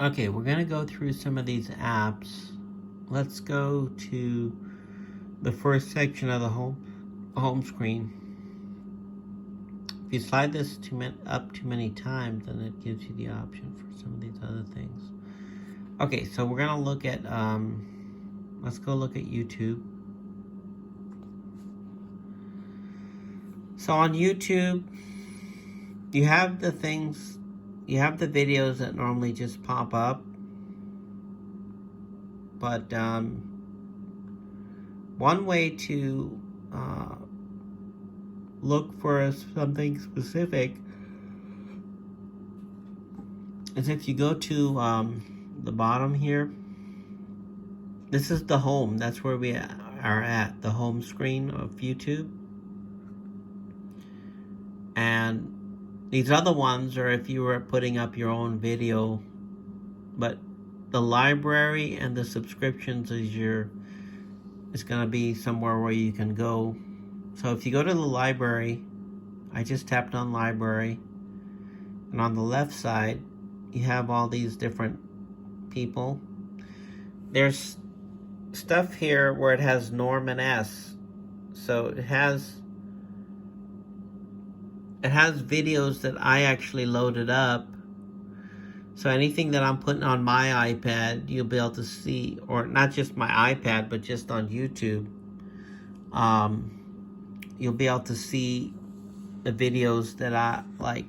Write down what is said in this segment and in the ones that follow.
Okay, we're going to go through some of these apps. Let's go to the first section of the home screen. If you slide this up too many times, then it gives you the option for some of these other things. Okay, so we're going to look at, let's go look at YouTube. So on YouTube, you have the videos that normally just pop up. But one way to look for something specific is if you go to the bottom here. This is the home. That's where we are at, the home screen of YouTube. And these other ones are if you were putting up your own video, but the library and the subscriptions is going to be somewhere where you can go. So if you go to the library, I just tapped on library, and on the left side you have all these different people. There's stuff here where it has Norman S. So it has videos that I actually loaded up. So anything that I'm putting on my iPad, you'll be able to see, or not just my iPad, but just on YouTube. You'll be able to see the videos that I like,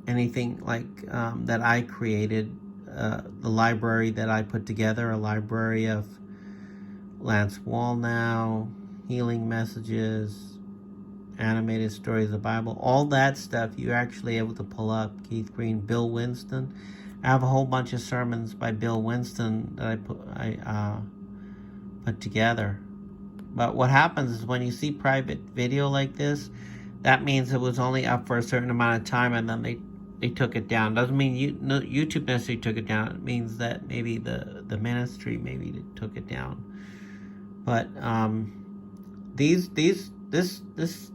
anything like that I created, the library that I put together, a library of Lance Wallnau, healing messages, animated stories of the Bible, all that stuff you're actually able to pull up. Keith Green, Bill Winston. I have a whole bunch of sermons by Bill Winston that I put together. But what happens is when you see private video like this, that means it was only up for a certain amount of time and then they took it down. Doesn't mean YouTube necessarily took it down. It means that maybe the ministry maybe took it down. But this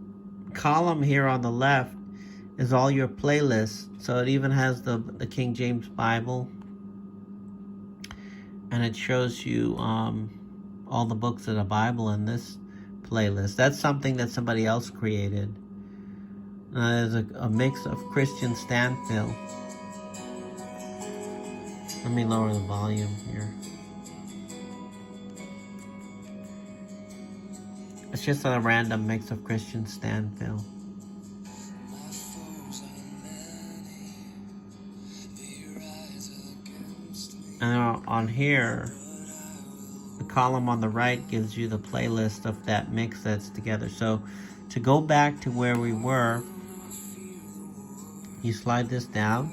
column here on the left is all your playlists. So it even has the King James Bible, and it shows you all the books of the Bible in this playlist. That's something that somebody else created. There's a mix of Christian Stanfill. Let me lower the volume here. It's just a random mix of Christian Stanfill. And on here, the column on the right gives you the playlist of that mix that's together. So to go back to where we were, you slide this down,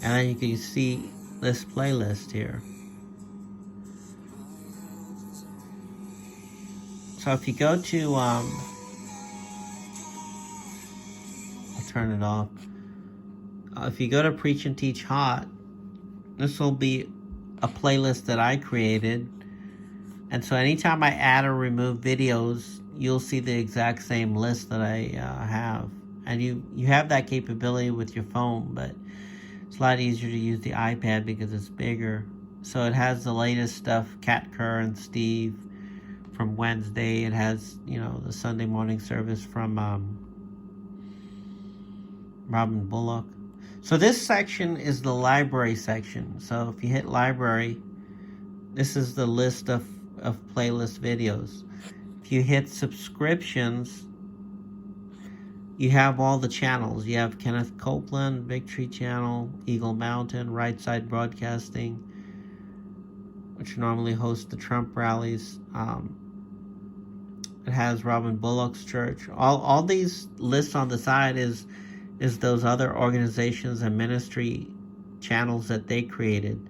and then you can see this playlist here. So if you go to, I'll turn it off. If you go to Preach and Teach Hot, this will be a playlist that I created. And so anytime I add or remove videos, you'll see the exact same list that I have. And you have that capability with your phone, but it's a lot easier to use the iPad because it's bigger. So it has the latest stuff, Kat Kerr and Steve from Wednesday. It has, the Sunday morning service from Robin Bullock. So this section is the library section. So if you hit library, this is the list of playlist videos. If you hit subscriptions, you have all the channels. You have Kenneth Copeland, Victory Channel, Eagle Mountain, Right Side Broadcasting, which normally hosts the Trump rallies. It has Robin Bullock's church. All these lists on the side is those other organizations and ministry channels that they created.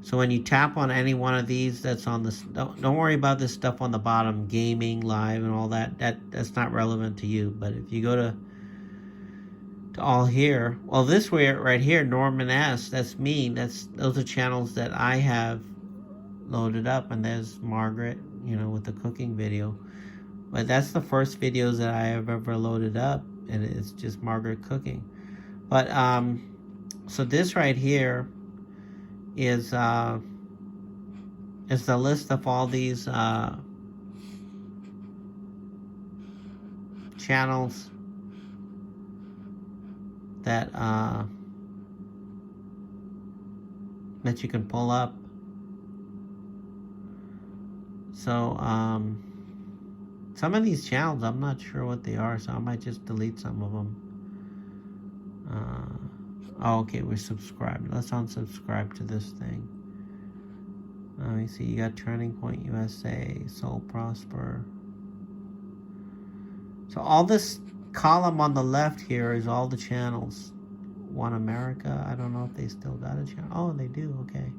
So when you tap on any one of these that's on this, don't worry about this stuff on the bottom, gaming, live, and all that. That's not relevant to you. But if you go to all here, well, this way right here, Norman S., that's me. Those are channels that I have loaded up. And there's Margaret, with the cooking video. But that's the first videos that I have ever loaded up, and it's just Margaret cooking. But so this right here is the list of all these channels that that you can pull up. So some of these channels, I'm not sure what they are, so I might just delete some of them. Oh, okay, we're subscribed. Let's unsubscribe to this thing. Let me see. You got Turning Point USA, Soul Prosper. So all this column on the left here is all the channels. One America. I don't know if they still got a channel. Oh, they do. Okay.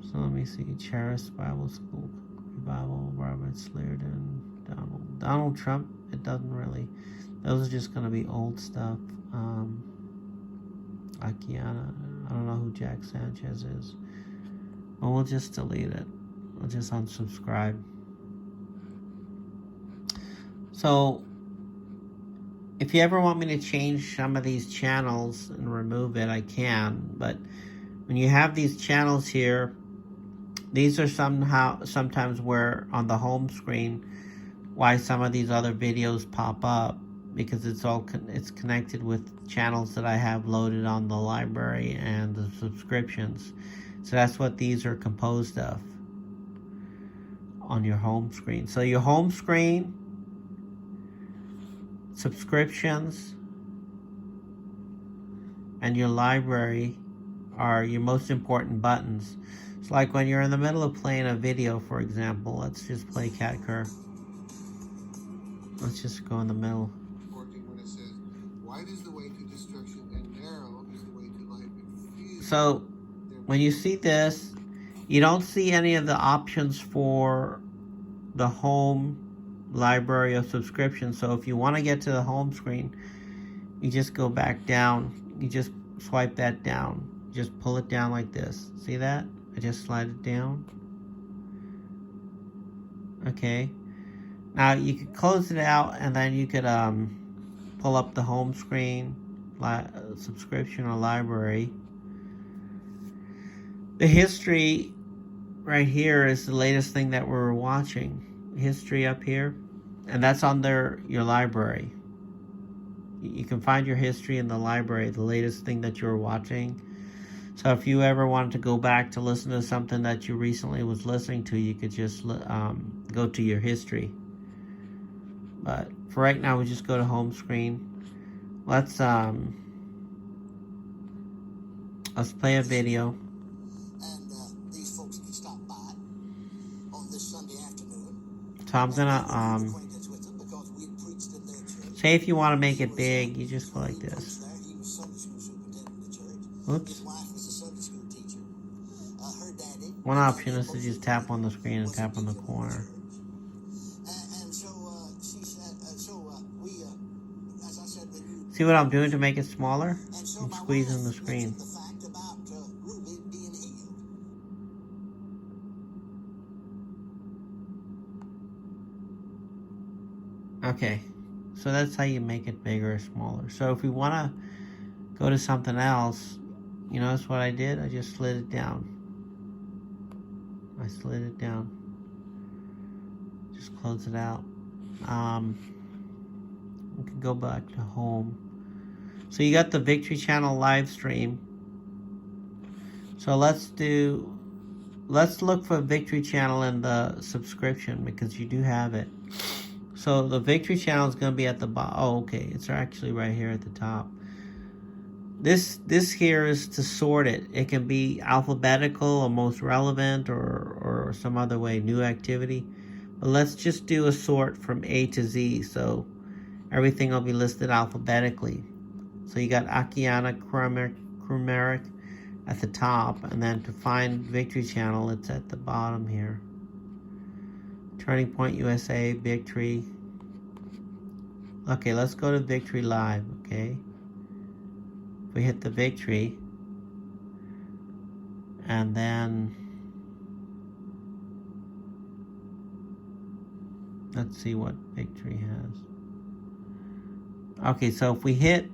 So let me see. Charis Bible School Revival, Robert Slierden, Donald Trump. It doesn't really. Those are just going to be old stuff. Akiana. I don't know who Jack Sanchez is. Well, we'll just delete it. We'll just unsubscribe. So, if you ever want me to change some of these channels and remove it, I can. But when you have these channels here, these are sometimes where on the home screen, why some of these other videos pop up, because it's connected with channels that I have loaded on the library and the subscriptions. So that's what these are composed of on your home screen. So your home screen, subscriptions, and your library are your most important buttons. It's like when you're in the middle of playing a video, for example. Let's just play Cat Cur. Let's just go in the middle. So when you see this, you don't see any of the options for the home library of subscriptions. So if you want to get to the home screen, you just go back down. You just swipe that down. Just pull it down like this. See that? I just slide it down. Okay. Now you could close it out, and then you could pull up the home screen, subscription or library. The history right here is the latest thing that we're watching. History up here, and that's under your library. You can find your history in the library, the latest thing that you're watching. So if you ever wanted to go back to listen to something that you recently was listening to, you could just go to your history. But for right now, we just go to home screen. Let's play a video. These folks can stop by on this Sunday afternoon. So I'm gonna say if you want to make it big, you just go like this. Oops. One option is to just tap on the screen and tap on the corner. See what I'm doing to make it smaller? I'm squeezing the screen. Okay, so that's how you make it bigger or smaller. So if we want to go to something else, you notice what I did? I just slid it down. I slid it down. Just close it out. We can go back to home. So you got the Victory Channel live stream. So let's look for Victory Channel in the subscription, because you do have it. So the Victory Channel is going to be at the bottom. Oh, okay. It's actually right here at the top. This here is to sort it. It can be alphabetical or most relevant or some other way, new activity. But let's just do a sort from A to Z. So everything will be listed alphabetically. So you got Akiana Krumeric at the top. And then to find Victory Channel, it's at the bottom here. Turning Point USA, Victory. Okay, let's go to Victory Live, okay? We hit the Victory. And then let's see what Victory has. Okay, so if we hit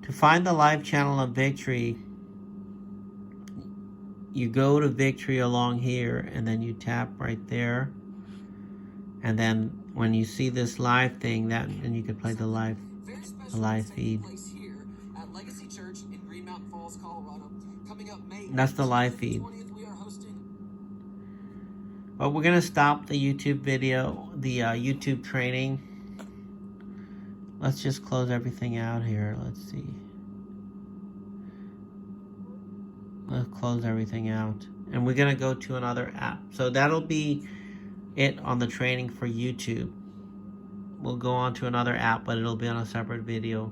to find the live channel of Victory, you go to Victory along here, and then you tap right there, and then when you see this live thing, that and you can play the live feed. That's the live feed. But we're gonna stop the YouTube video, the YouTube training. Let's just close everything out here. Let's see. Let's close everything out. And we're gonna go to another app. So that'll be it on the training for YouTube. We'll go on to another app, but it'll be on a separate video.